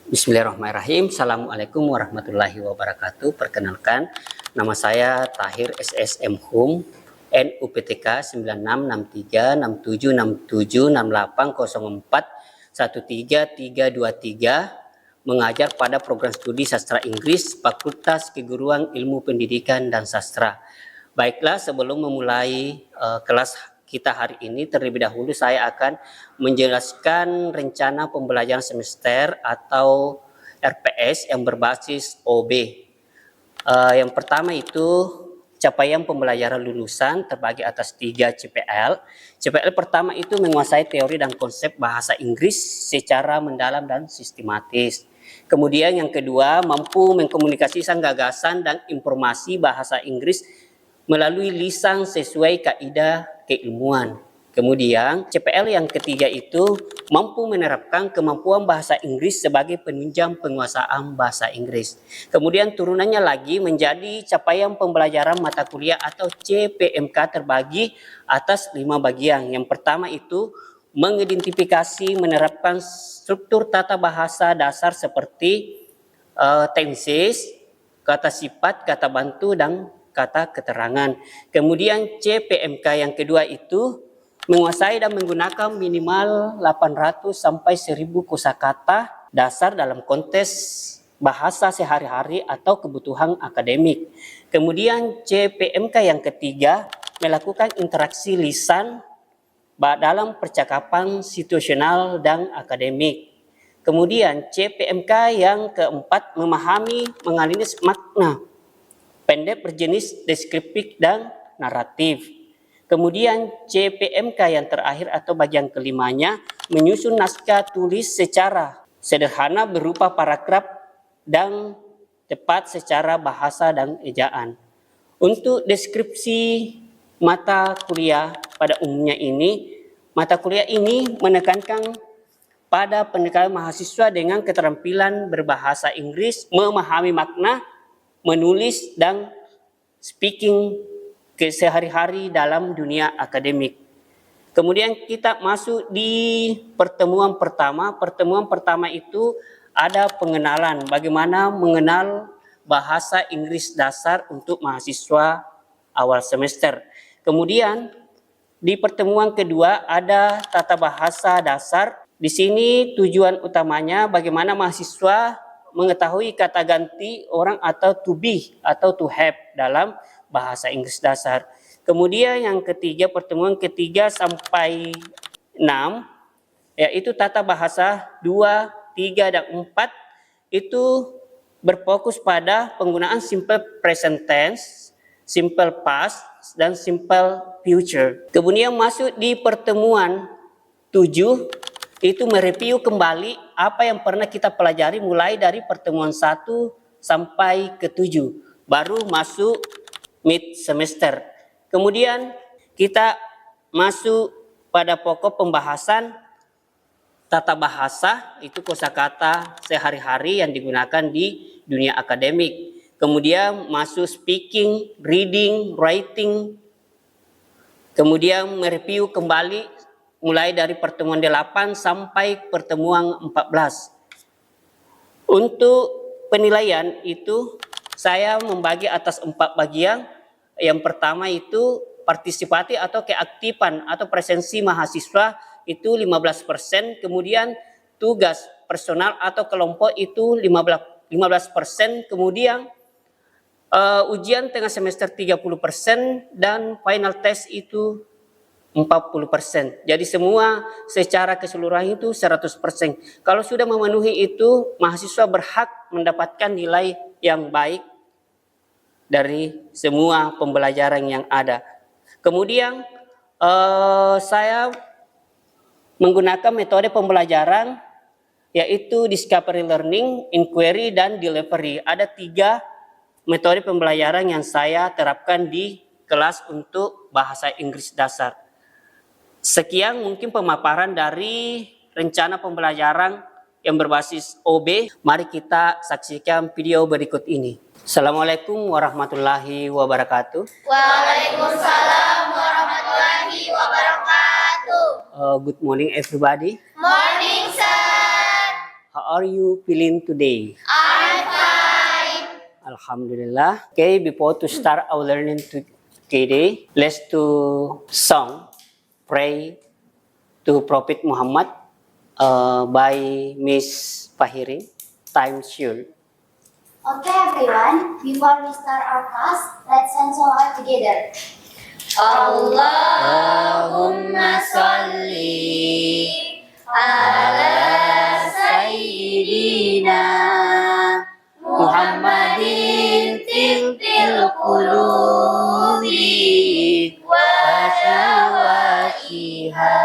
Bismillahirrahmanirrahim. Assalamualaikum warahmatullahi wabarakatuh. Perkenalkan, nama saya Tahir SSM Hum, NUPTK 9663676768041323, mengajar pada program studi Sastra Inggris Fakultas Keguruan Ilmu Pendidikan dan Sastra. Baiklah, sebelum memulai kelas kita hari ini, terlebih dahulu saya akan menjelaskan rencana pembelajaran semester atau RPS yang berbasis OB. Yang pertama itu capaian pembelajaran lulusan terbagi atas 3 CPL. CPL pertama itu menguasai teori dan konsep bahasa Inggris secara mendalam dan sistematis. Kemudian yang kedua, mampu mengkomunikasikan gagasan dan informasi bahasa Inggris melalui lisan sesuai kaidah keilmuan. Kemudian CPL yang ketiga itu mampu menerapkan kemampuan bahasa Inggris sebagai penunjang penguasaan bahasa Inggris. Kemudian turunannya lagi menjadi capaian pembelajaran mata kuliah atau CPMK terbagi atas 5 bagian. Yang pertama itu mengidentifikasi menerapkan struktur tata bahasa dasar seperti tenses, kata sifat, kata bantu, dan kata keterangan. Kemudian CPMK yang kedua itu menguasai dan menggunakan minimal 800 sampai 1000 kosakata dasar dalam konteks bahasa sehari-hari atau kebutuhan akademik. Kemudian CPMK yang ketiga melakukan interaksi lisan dalam percakapan situasional dan akademik. Kemudian CPMK yang keempat memahami menganalisis makna pendek berjenis deskriptif dan naratif. Kemudian CPMK yang terakhir atau bagian kelimanya menyusun naskah tulis secara sederhana berupa paragraf dan tepat secara bahasa dan ejaan. Untuk deskripsi mata kuliah pada umumnya ini, mata kuliah ini menekankan pada pendekatan mahasiswa dengan keterampilan berbahasa Inggris, memahami makna, menulis, dan speaking ke sehari-hari dalam dunia akademik. Kemudian kita masuk di pertemuan pertama. Pertemuan pertama itu ada pengenalan, bagaimana mengenal bahasa Inggris dasar untuk mahasiswa awal semester. Kemudian di pertemuan kedua ada tata bahasa dasar. Di sini tujuan utamanya bagaimana mahasiswa mengetahui kata ganti orang atau to be atau to have dalam bahasa Inggris dasar. Kemudian yang ketiga, pertemuan ketiga sampai 6, yaitu tata bahasa 2, 3, dan 4 itu berfokus pada penggunaan simple present tense, simple past, dan simple future. Kemudian masuk di pertemuan 7, itu mereview kembali apa yang pernah kita pelajari mulai dari pertemuan 1 sampai ke 7. Baru masuk mid semester. Kemudian kita masuk pada pokok pembahasan tata bahasa, itu kosakata sehari-hari yang digunakan di dunia akademik. Kemudian masuk speaking, reading, writing. Kemudian mereview kembali mulai dari pertemuan 8 sampai pertemuan 14. Untuk penilaian itu saya membagi atas 4 bagian. Yang pertama itu partisipasi atau keaktifan atau presensi mahasiswa itu 15%. Kemudian tugas personal atau kelompok itu 15%. Kemudian ujian tengah semester 30% dan final test itu 40%. Jadi semua secara keseluruhan itu 100%. Kalau sudah memenuhi itu, mahasiswa berhak mendapatkan nilai yang baik dari semua pembelajaran yang ada. Kemudian saya menggunakan metode pembelajaran yaitu discovery learning, inquiry, dan delivery. Ada 3 metode pembelajaran yang saya terapkan di kelas untuk bahasa Inggris dasar. Sekian mungkin pemaparan dari rencana pembelajaran yang berbasis OB. Mari kita saksikan video berikut ini. Assalamualaikum warahmatullahi wabarakatuh. Waalaikumsalam warahmatullahi wabarakatuh. Good morning everybody. Morning, sir. how are you feeling today? I'm fine. Alhamdulillah. Okay, before to start our learning today, let's do song, pray to Prophet Muhammad by Miss Fahirin. Time sure. Okay everyone, before we start our class, let's sing song out together. Allahumma salli ala sayyidina Muhammadin tibbil qulubi wa syawaiha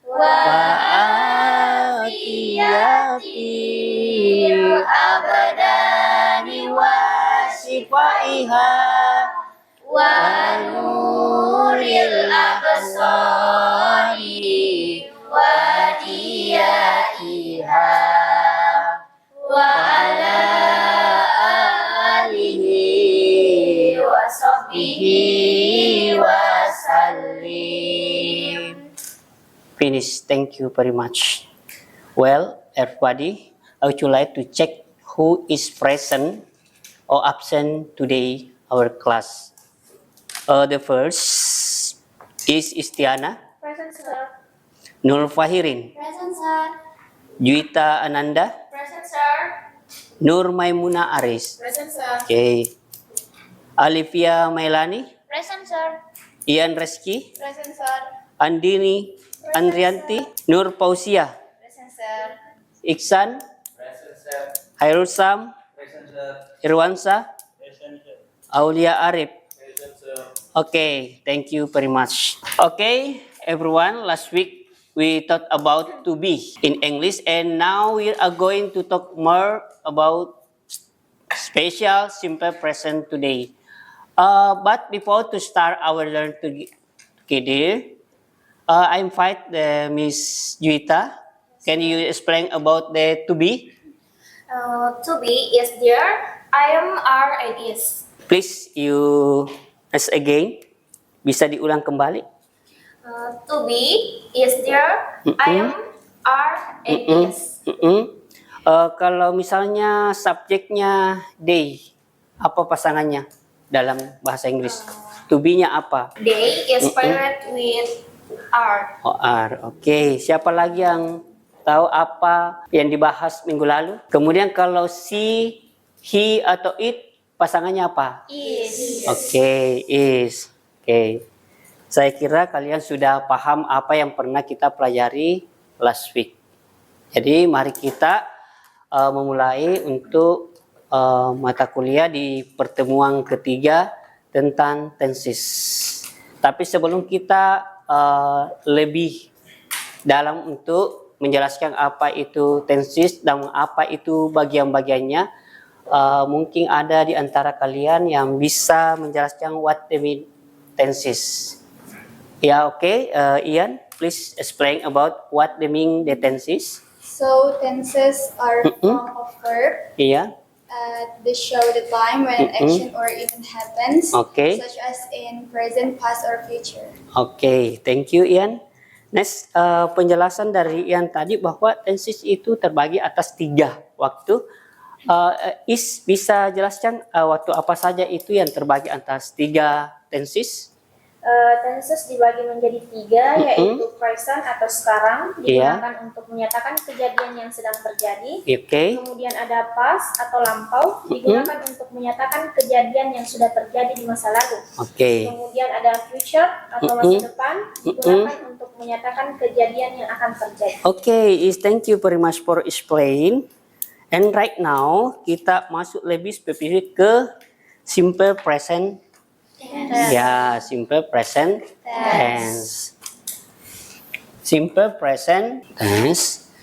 wa atiyati abadani wa sifaiha wa nuril absari wa diyatiha wa ala alihi wa sahbihi wa sallim. Finish. Thank you very much. Well, everybody, I would like to check who is present or absent today our class. The first is Istiana, Present, sir. Nur Fahirin, Present sir. Juwita Ananda, Present, sir. Nur Maimuna Aris. Present, sir. Okay. Alivia Mailani, Present, sir. Ian Reski, Present, sir. Andini Andrianti, Nur Pausia, Present, sir. Iksan, Present, sir. Hairul Sam, Present, sir. Irwansa, Present, sir. Aulia Arif. Present, sir. Okay, thank you very much. Okay, everyone, last week we talked about to be in English, and now we are going to talk more about special simple present today. But before to start our learn together, I invite Miss Juwita. Can you explain about the to be? To be is there. I am, are, and is. Please you as again. Bisa diulang kembali. To be is there. I am, are, and is. Kalau misalnya subjeknya they, apa pasangannya dalam bahasa Inggris? To be-nya apa? They is paired with are. Oh, are. Oke, siapa lagi yang tahu apa yang dibahas minggu lalu? Kemudian kalau she, he atau it, pasangannya apa? Is. Oke, is. Oke. Saya kira kalian sudah paham apa yang pernah kita pelajari last week. Jadi mari kita memulai untuk mata kuliah di pertemuan ketiga tentang tenses. Tapi sebelum kita lebih dalam untuk menjelaskan apa itu tenses dan apa itu bagian-bagiannya, mungkin ada di antara kalian yang bisa menjelaskan what they mean tenses. Ya, oke, Ian, please explain about what they mean the tenses. So tenses are form of verb. Iya, They show the time when an action or event happens, Okay. such as in present, past, or future. oke, thank you Ian. Next, penjelasan dari Ian tadi bahwa tenses itu terbagi atas 3 waktu. Is bisa jelaskan waktu apa saja itu yang terbagi atas 3 tenses? Tenses dibagi menjadi 3, yaitu present atau sekarang, digunakan untuk menyatakan kejadian yang sedang terjadi. Oke, Kemudian ada past atau lampau, digunakan untuk menyatakan kejadian yang sudah terjadi di masa lalu. oke, Kemudian ada future atau masa depan, digunakan untuk menyatakan kejadian yang akan terjadi. oke. Is thank you very much for explain. And right now kita masuk lebih spesifik ke simple present. Ya, simple present tense. Simple present tense,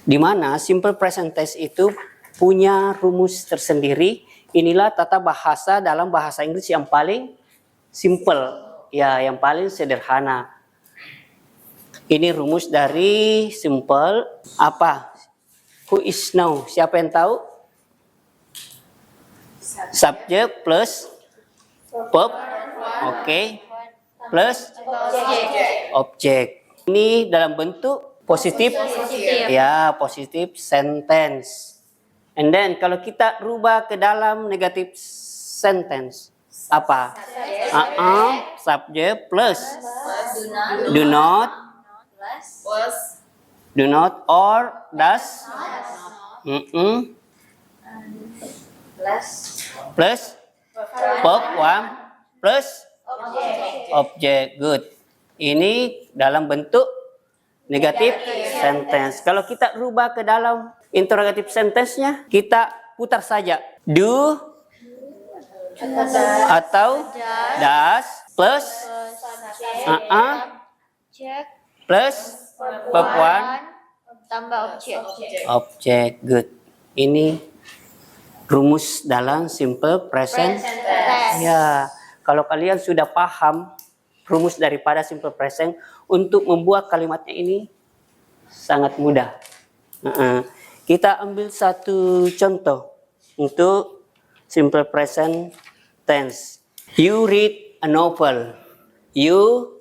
di mana simple present tense itu punya rumus tersendiri. Inilah tata bahasa dalam bahasa Inggris yang paling simple, ya, yang paling sederhana. Ini rumus dari simple apa? Who is now? Siapa yang tahu? Subject plus verb, oke, plus objek. Ini dalam bentuk positif, ya positif sentence. And then kalau kita rubah ke dalam negatif sentence, apa? Subject plus do not, do not or does, plus verb one plus object. Good. Ini dalam bentuk negatif sentence. Kalau kita rubah ke dalam interrogative sentence-nya, kita putar saja. Do atau does plus plus verb one tambah objek. object. Good. Ini rumus dalam simple present tense. Ya, kalau kalian sudah paham rumus daripada simple present, untuk membuat kalimatnya ini sangat mudah. Kita ambil satu contoh untuk simple present tense. You read a novel. You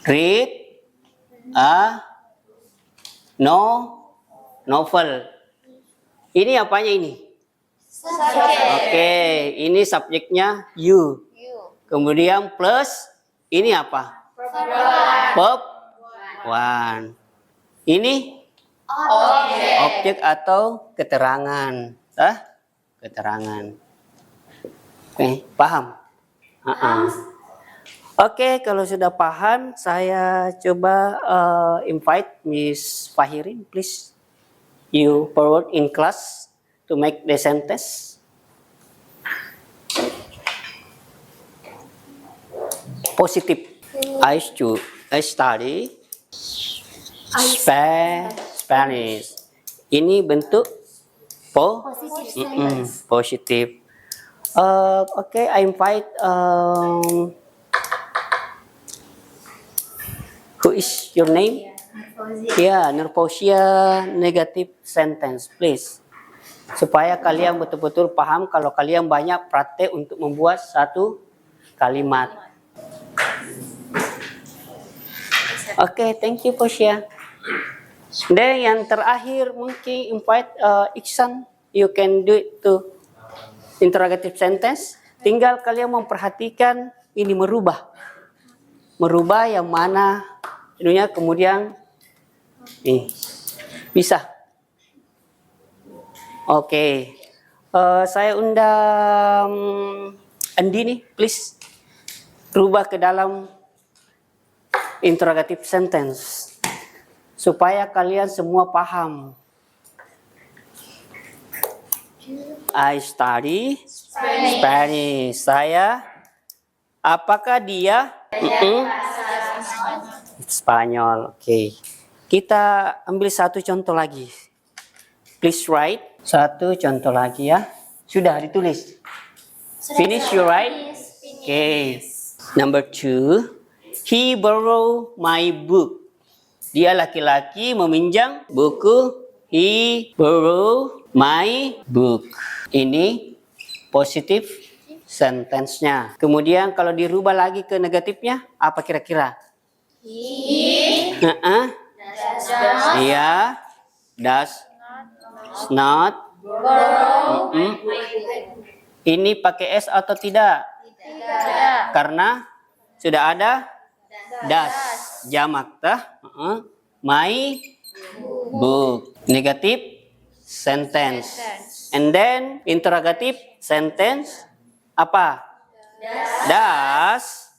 read a novel. Ini apanya ini? Oke, ini subjeknya you. Kemudian plus ini apa? Verb one. Ini objek atau keterangan. Keterangan. Oke, paham? Oke, kalau sudah paham, saya coba invite Miss Fahirin, please. You forward in class to make the sentence. Positive. I study Spanish. Ini bentuk positif. Okay, I invite who is your name? Ya, Nurposia negative sentence, please. Supaya kalian betul-betul paham kalau kalian banyak praktek untuk membuat satu kalimat. Oke, thank you Posia. Dan yang terakhir mungkin invite Iksan, you can do it to interrogative sentence. Tinggal kalian memperhatikan ini merubah yang mana ininya, kemudian bisa. Oke, saya undang Andi nih, please rubah ke dalam interrogative sentence supaya kalian semua paham. I study Spanish. Saya, apakah dia? Spanyol. Oke. Kita ambil satu contoh lagi. Please write. Satu contoh lagi ya. Sudah ditulis. Finish your write. Oke. Number 2. He borrow my book. Dia laki-laki meminjam buku. He borrow my book. Ini positif sentence-nya. Kemudian kalau dirubah lagi ke negatifnya, apa kira-kira? Iya, does not borrow. Ini pakai S atau tidak? Tidak. Karena sudah ada does, jamak my book. Negatif sentence. And then interrogative sentence apa? Does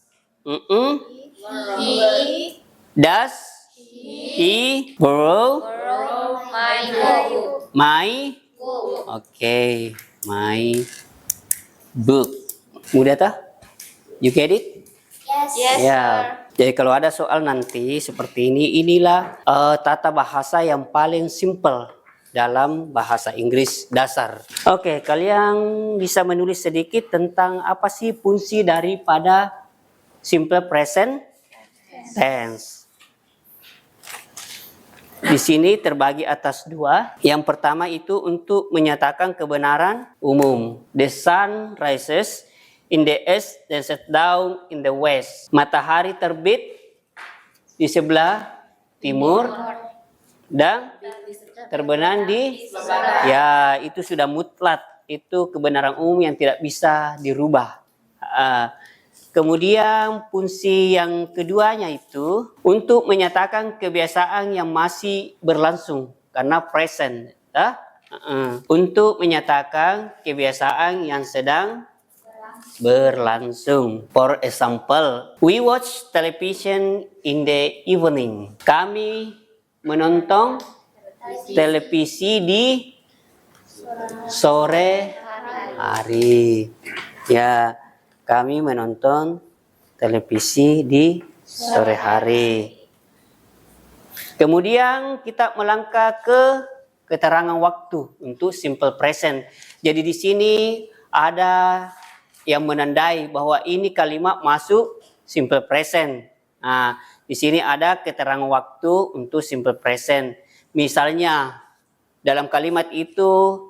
does he borrow my book? Oke, my book. Mudah tak? You get it? Yes, Ya. Jadi kalau ada soal nanti seperti ini, inilah tata bahasa yang paling simple dalam bahasa Inggris dasar. Oke, kalian bisa menulis sedikit tentang apa sih fungsi daripada simple present tense. Di sini terbagi atas dua. Yang pertama itu untuk menyatakan kebenaran umum. The sun rises in the east and sets down in the west. Matahari terbit di sebelah timur dan terbenam di ya, itu sudah mutlak, itu kebenaran umum yang tidak bisa dirubah. Kemudian fungsi yang keduanya itu untuk menyatakan kebiasaan yang masih berlangsung karena present. Untuk menyatakan kebiasaan yang sedang berlangsung. For example, we watch television in the evening. Kami menonton televisi di sore hari. Ya, kami menonton televisi di sore hari. Kemudian kita melangkah ke keterangan waktu untuk simple present. Jadi di sini ada yang menandai bahwa ini kalimat masuk simple present. Nah, di sini ada keterangan waktu untuk simple present. Misalnya dalam kalimat itu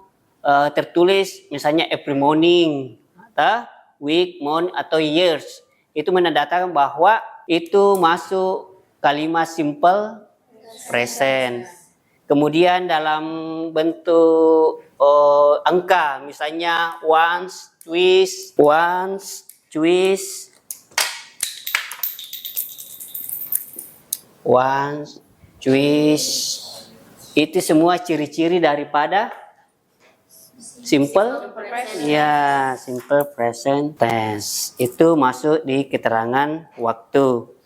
tertulis misalnya every morning, atau week, month, atau years. Itu menandakan bahwa itu masuk kalimat simple present. Kemudian dalam bentuk angka, misalnya once, twice, itu semua ciri-ciri daripada simple present tense. Itu masuk di keterangan waktu.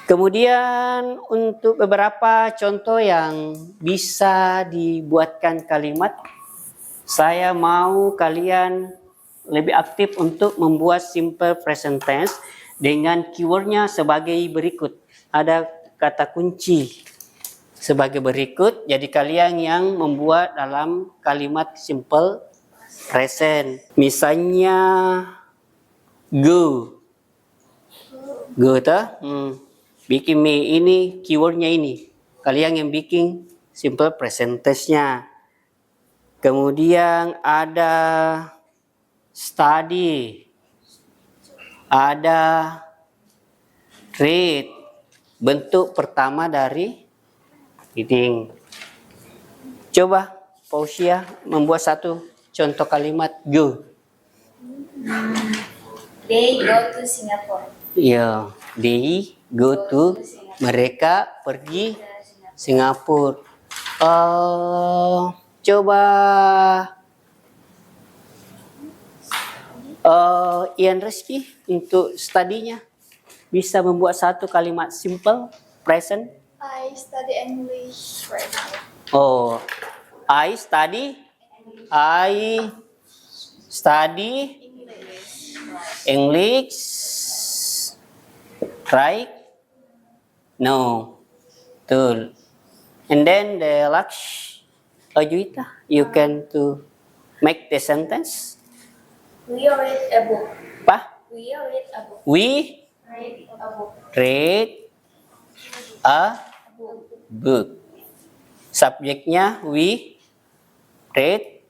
Kemudian untuk beberapa contoh yang bisa dibuatkan kalimat, saya mau kalian lebih aktif untuk membuat simple present tense dengan keywordnya sebagai berikut. Ada kata kunci sebagai berikut. Jadi kalian yang membuat dalam kalimat simple present. Misalnya go ta? Bikin me, ini keywordnya ini. Kalian yang bikin simple present tense-nya. Kemudian ada study, ada read, bentuk pertama dari reading. Coba Pausia membuat satu contoh kalimat go. They go to Singapore. Ya, they go to, mereka pergi Singapura. Coba Ian Rizky untuk studinya bisa membuat satu kalimat simple present. I study English right now. Oh, I study English, right? No, betul. And then the last, Juita, you can to make the sentence. We read a book. Apa? We read a book. We Read a book. read a book. Subjeknya we read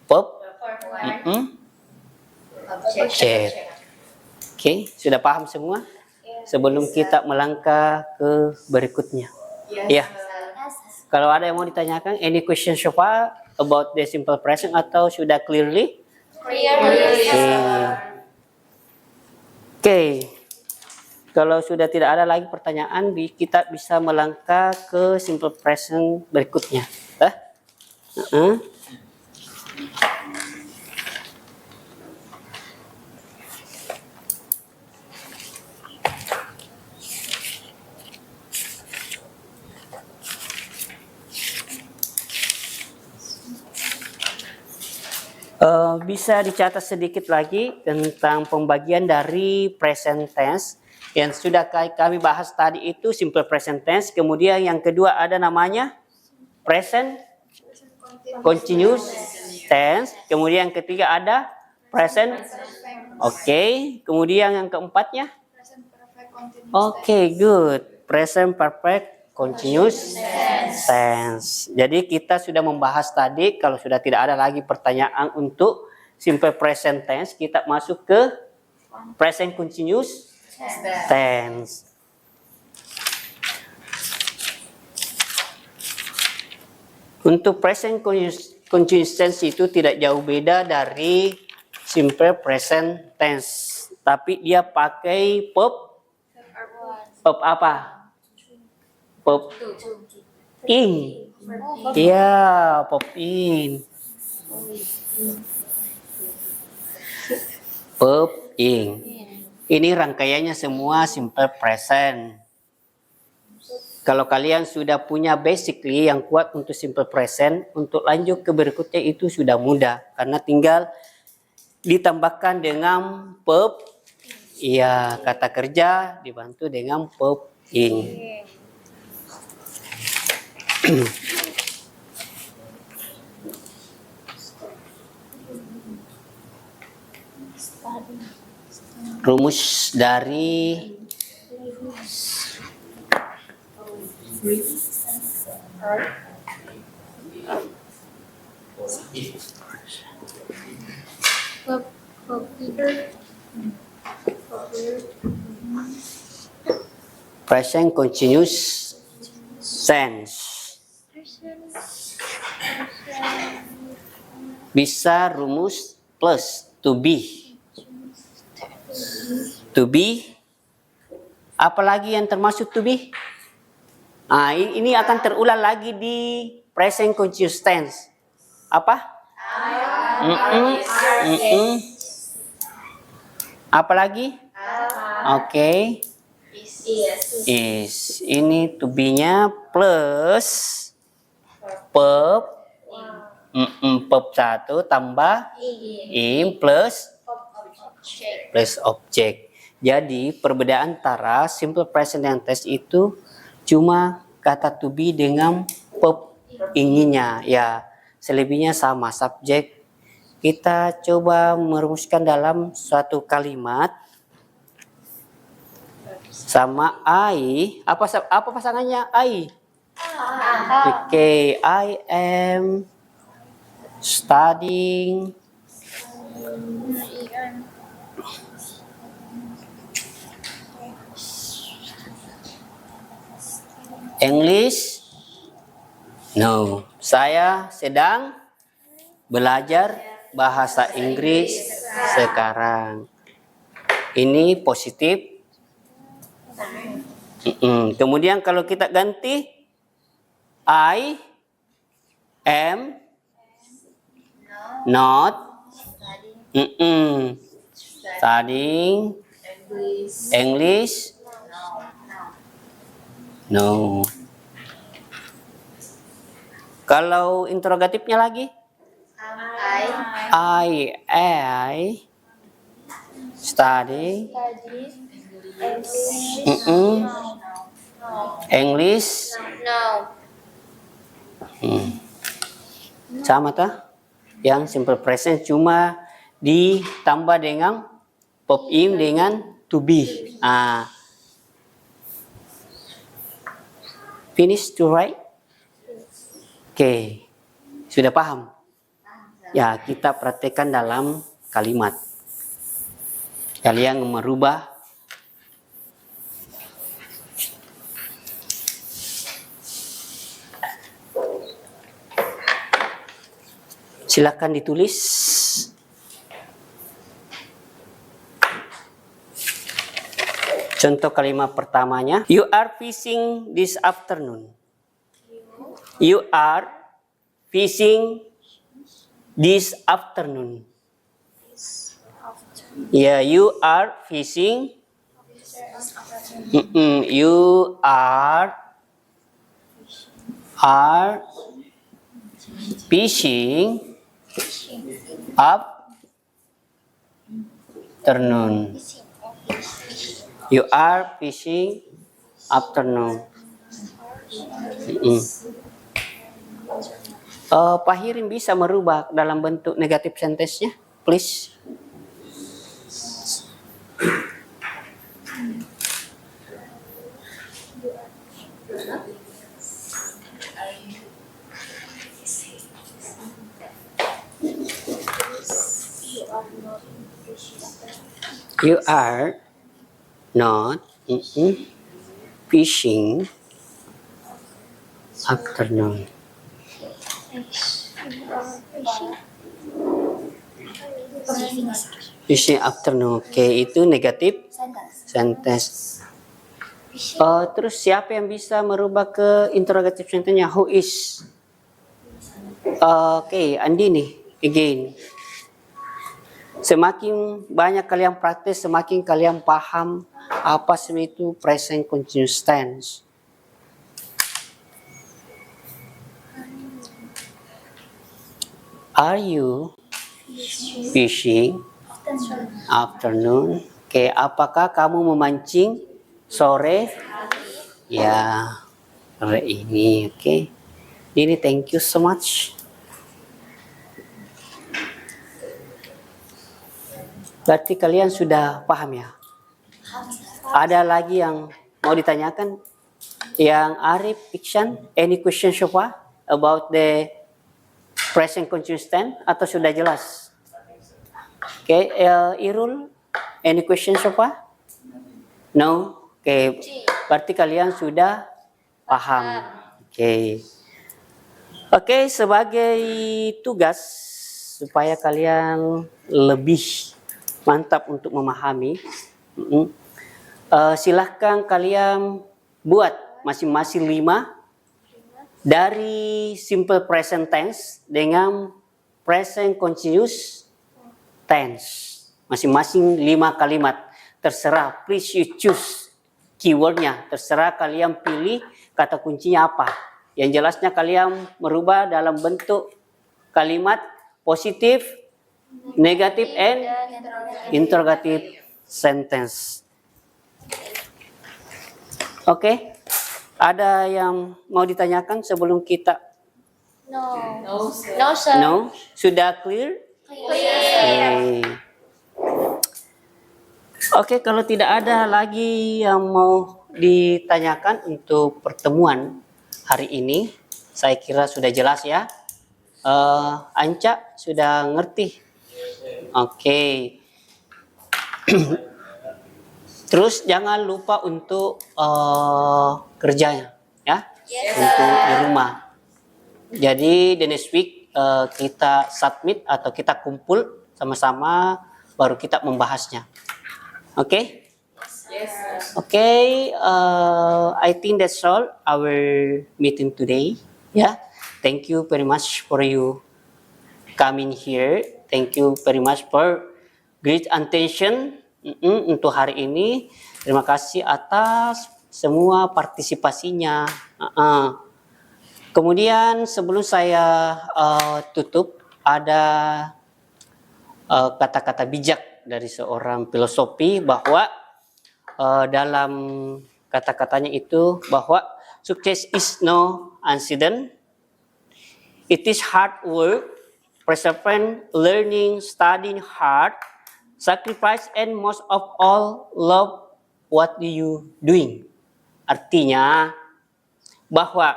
book. Chat. Oke, sudah paham semua? Sebelum kita melangkah ke berikutnya. Ya. Kalau ada yang mau ditanyakan, any question so far about the simple present atau sudah clearly? Oke. Kalau sudah tidak ada lagi pertanyaan, kita bisa melangkah ke simple present berikutnya. Bisa dicatat sedikit lagi tentang pembagian dari present tense yang sudah kami bahas tadi itu simple present tense. Kemudian yang kedua ada namanya present continuous tense. Kemudian yang ketiga ada present. Oke. Kemudian yang keempatnya. Present perfect continuous Oke, good. Present perfect continuous tense. Jadi kita sudah membahas tadi, kalau sudah tidak ada lagi pertanyaan untuk simple present tense, kita masuk ke present continuous tense. Untuk present continuous tense itu tidak jauh beda dari simple present tense, tapi dia pakai verb apa? Verb ing. Iya, verb ing. Verb ing. Ini rangkaiannya semua simple present. Kalau kalian sudah punya basically yang kuat untuk simple present, untuk lanjut ke berikutnya itu sudah mudah. Karena tinggal ditambahkan dengan verb, iya, kata kerja dibantu dengan verb ing. Rumus dari present continuous tense. Bisa rumus plus to be. To be, apalagi yang termasuk to be? Ini akan terulang lagi di present continuous tense. Apa? Apalagi? Oke. Is. Ini to be-nya plus verb. Verb 1 tambah ing plus object. Jadi perbedaan antara simple present dan tense itu cuma kata to be dengan verb inginnya. Ya, selebihnya sama subjek. Kita coba merumuskan dalam suatu kalimat. Sama I, apa pasangannya I? Oke, I am studying English. No, saya sedang belajar bahasa Inggris sekarang. Ini positif. Kemudian kalau kita ganti I am not studying English. No. Kalau interrogatifnya lagi? I study English. Sama tak? Yang simple present cuma ditambah dengan verb ing dengan to be. Finish to write? Oke. Sudah paham? Ya, kita praktekkan dalam kalimat. Kalian merubah silakan ditulis. Contoh kalimat pertamanya, you are fishing this afternoon. You are fishing this afternoon. Yeah, you are fishing. You are fishing afternoon. You are fishing afternoon. Pak Hirin bisa merubah dalam bentuk negatif sentence-nya, please. You are Not. Fishing. Afternoon. Fishing afternoon. Oke, itu negatif sentence. Terus siapa yang bisa merubah ke interrogative sentence-nya? Who is? Oke, Andini. Again. Semakin banyak kalian praktis, semakin kalian paham apa sih itu present continuous tense. Are you fishing afternoon? Oke, apakah kamu memancing sore? Ya, sore ini. Oke. Ini thank you so much. Berarti kalian sudah paham ya? Ada lagi yang mau ditanyakan? Yang Arif, Iksan, any question so far about the present continuous tense atau sudah jelas? Oke, Irul, any question so far? No? Oke, berarti kalian sudah paham. Oke, sebagai tugas supaya kalian lebih mantap untuk memahami, silahkan kalian buat masing-masing 5 dari simple present tense dengan present continuous tense. Masing-masing 5 kalimat. Terserah, please you choose keywordnya. Terserah kalian pilih kata kuncinya apa. Yang jelasnya kalian merubah dalam bentuk kalimat positif, negatif, and interrogative sentence. Oke. Ada yang mau ditanyakan sebelum kita? No, sir. No? Sudah clear? Oke, kalau tidak ada lagi yang mau ditanyakan untuk pertemuan hari ini, saya kira sudah jelas ya. Anca sudah ngerti? Oke. Terus jangan lupa untuk kerjanya ya, untuk di rumah. Jadi the next week kita submit atau kita kumpul sama-sama baru kita membahasnya. Oke? Oke, I think that's all our meeting today. Yeah, thank you very much for you coming here. Thank you very much for great attention untuk hari ini. Terima kasih atas semua partisipasinya. Kemudian sebelum saya tutup, ada kata-kata bijak dari seorang filosofi bahwa dalam kata-katanya itu bahwa sukses is no accident. It is hard work, perseverance, learning, studying hard, sacrifice, and most of all, love what you doing. Artinya bahwa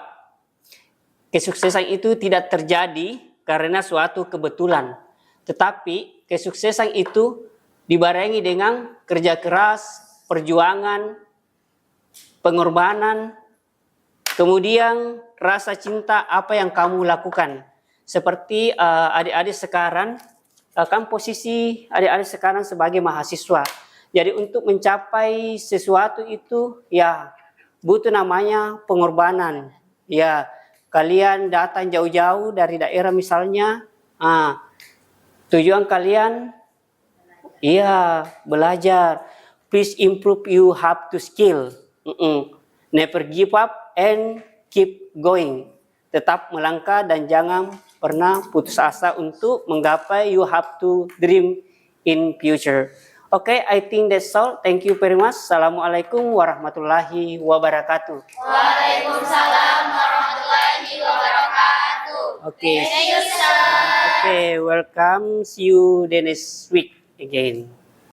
kesuksesan itu tidak terjadi karena suatu kebetulan, tetapi kesuksesan itu dibarengi dengan kerja keras, perjuangan, pengorbanan, kemudian rasa cinta apa yang kamu lakukan. Seperti adik-adik sekarang, kan posisi adik-adik sekarang sebagai mahasiswa. Jadi untuk mencapai sesuatu itu ya butuh namanya pengorbanan. Ya, kalian datang jauh-jauh dari daerah misalnya, tujuan kalian iya belajar. Please improve, you have to skill. Never give up and keep going. Tetap melangkah dan jangan pernah putus asa untuk menggapai. You have to dream in future. Okay, I think that's all. Thank you very much. Assalamualaikum warahmatullahi wabarakatuh. Waalaikumsalam warahmatullahi wabarakatuh. Okay. Thank you, sir. Okay, welcome. See you the next week again.